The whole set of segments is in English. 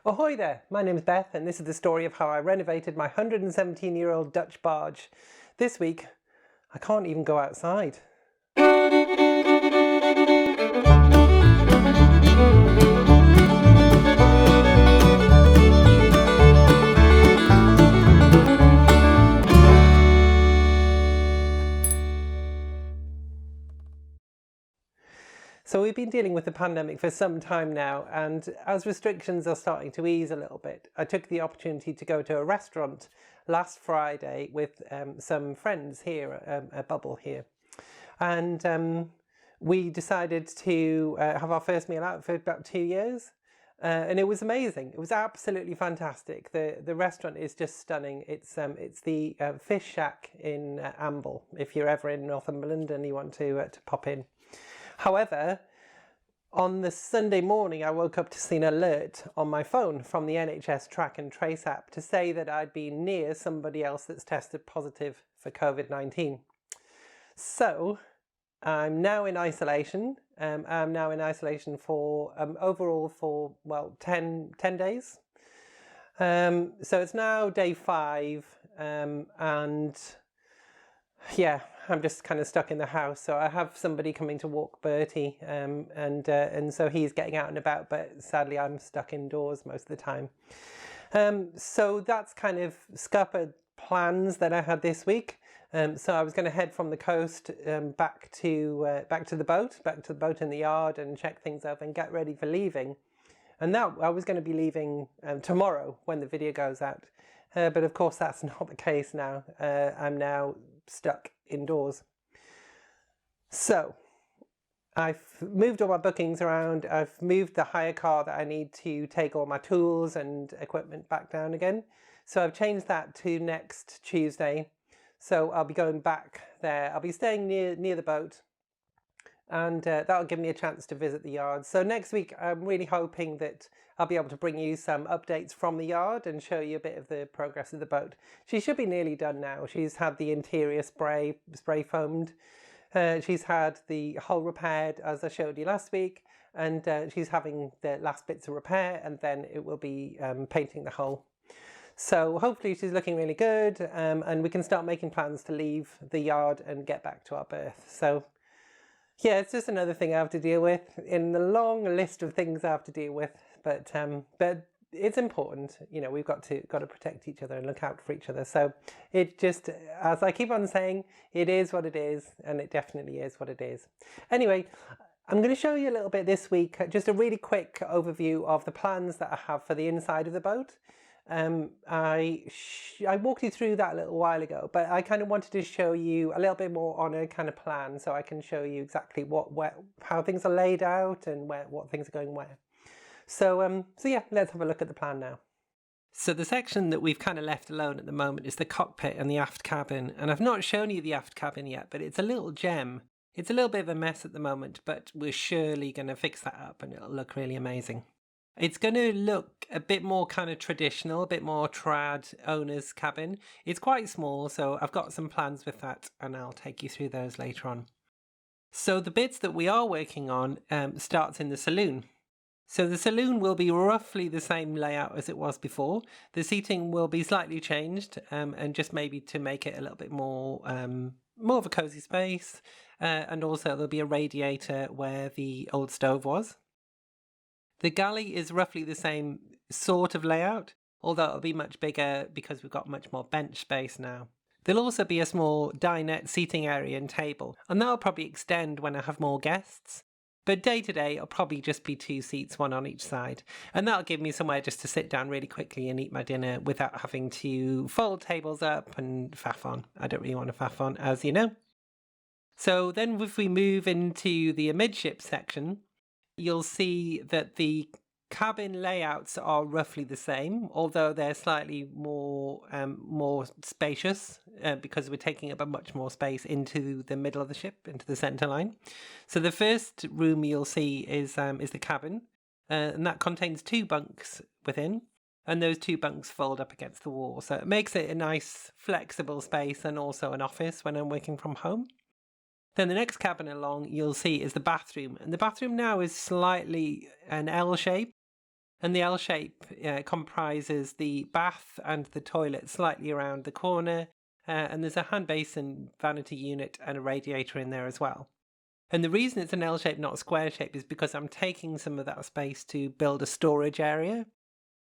Ahoy there, my name is Beth and this is the story of how I renovated my 117-year-old Dutch barge. This week, I can't even go outside. So we've been dealing with the pandemic for some time now, and as restrictions are starting to ease a little bit, I took the opportunity to go to a restaurant last Friday with some friends here, a bubble here. And we decided to have our first meal out for about 2 years. And it was amazing. It was absolutely fantastic. The restaurant is just stunning. It's the Fish Shack in Amble, if you're ever in Northumberland and you want to pop in. However, on the Sunday morning, I woke up to see an alert on my phone from the NHS Track and Trace app to say that I'd been near somebody else that's tested positive for COVID-19. So I'm now in isolation. I'm now in isolation for overall for, well, 10 days. So it's now day 5 and yeah, I'm just kind of stuck in the house. So I have somebody coming to walk Bertie, and so he's getting out and about, but sadly I'm stuck indoors most of the time. So that's kind of scuppered plans that I had this week. So I was going to head from the coast back to the boat in the yard and check things up and get ready for leaving. And that I was going to be leaving tomorrow when the video goes out. But of course that's not the case now. I'm now stuck indoors. So I've moved all my bookings around. I've moved the hire car that I need to take all my tools and equipment back down again. So I've changed that to next Tuesday. So I'll be going back there. I'll be staying near the boat, and that'll give me a chance to visit the yard. So next week I'm really hoping that I'll be able to bring you some updates from the yard and show you a bit of the progress of the boat. She should be nearly done now. She's had the interior spray foamed. She's had the hull repaired, as I showed you last week, and she's having the last bits of repair, and then it will be painting the hull. So hopefully she's looking really good, and we can start making plans to leave the yard and get back to our berth. So yeah, it's just another thing I have to deal with in the long list of things I have to deal with. But it's important, you know. We've got to protect each other and look out for each other. So it just, as I keep on saying, it is what it is, and it definitely is what it is. Anyway, I'm going to show you a little bit this week, just a really quick overview of the plans that I have for the inside of the boat. I walked you through that a little while ago, but I kind of wanted to show you a little bit more on a kind of plan, so I can show you exactly how things are laid out and what things are going where. So yeah, let's have a look at the plan now. So the section that we've kind of left alone at the moment is the cockpit and the aft cabin, and I've not shown you the aft cabin yet, but it's a little gem. It's a little bit of a mess at the moment, but we're surely going to fix that up and it'll look really amazing. It's going to look a bit more kind of traditional, a bit more trad owner's cabin. It's quite small, so I've got some plans with that and I'll take you through those later on. So the bits that we are working on starts in the saloon. So the saloon will be roughly the same layout as it was before. The seating will be slightly changed, and just maybe to make it a little bit more of a cozy space. And also there'll be a radiator where the old stove was. The galley is roughly the same sort of layout, although it'll be much bigger because we've got much more bench space now. There'll also be a small dinette seating area and table, and that'll probably extend when I have more guests. But day to day, it'll probably just be 2 seats, one on each side. And that'll give me somewhere just to sit down really quickly and eat my dinner without having to fold tables up and faff on. I don't really want to faff on, as you know. So then if we move into the amidship section, you'll see that the cabin layouts are roughly the same, although they're slightly more spacious because we're taking up a much more space into the middle of the ship, into the centre line. So the first room you'll see is the cabin, and that contains 2 bunks within, and those 2 bunks fold up against the wall. So it makes it a nice flexible space and also an office when I'm working from home. Then the next cabin along you'll see is the bathroom, and the bathroom now is slightly an L shape. And the L shape comprises the bath and the toilet slightly around the corner, and there's a hand basin, vanity unit, and a radiator in there as well. And the reason it's an L shape, not a square shape, is because I'm taking some of that space to build a storage area.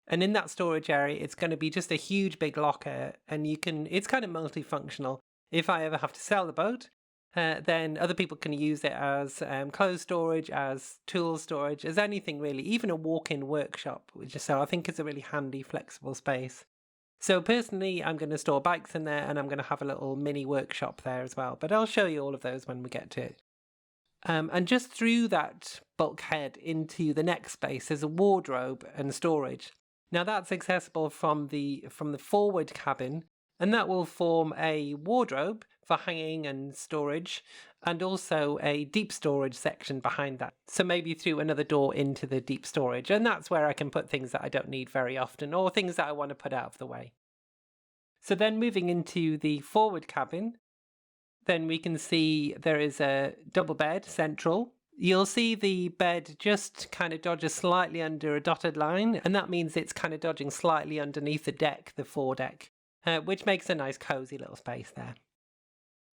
And in that storage area, it's going to be just a huge big locker, and it's kind of multifunctional. If I ever have to sell the boat, then other people can use it as clothes storage, as tool storage, as anything really, even a walk-in workshop, so I think it's a really handy, flexible space. So personally, I'm going to store bikes in there, and I'm going to have a little mini workshop there as well, but I'll show you all of those when we get to it. And just through that bulkhead into the next space, there's a wardrobe and storage. Now that's accessible from the forward cabin, and that will form a wardrobe for hanging and storage, and also a deep storage section behind that. So maybe through another door into the deep storage, and that's where I can put things that I don't need very often, or things that I want to put out of the way. So then moving into the forward cabin, then we can see there is a double bed central. You'll see the bed just kind of dodges slightly under a dotted line, and that means it's kind of dodging slightly underneath the deck, the foredeck, which makes a nice cozy little space there.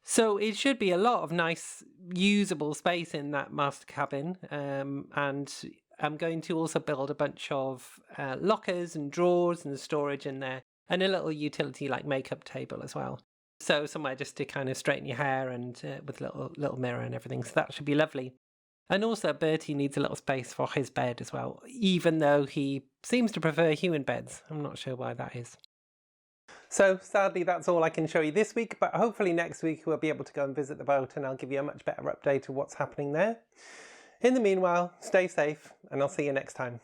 So it should be a lot of nice usable space in that master cabin, and I'm going to also build a bunch of lockers and drawers and storage in there, and a little utility like makeup table as well. So somewhere just to kind of straighten your hair, and with a little mirror and everything, so that should be lovely. And also Bertie needs a little space for his bed as well, even though he seems to prefer human beds. I'm not sure why that is. So sadly, that's all I can show you this week, but hopefully next week we'll be able to go and visit the boat, and I'll give you a much better update of what's happening there. In the meanwhile, stay safe, and I'll see you next time.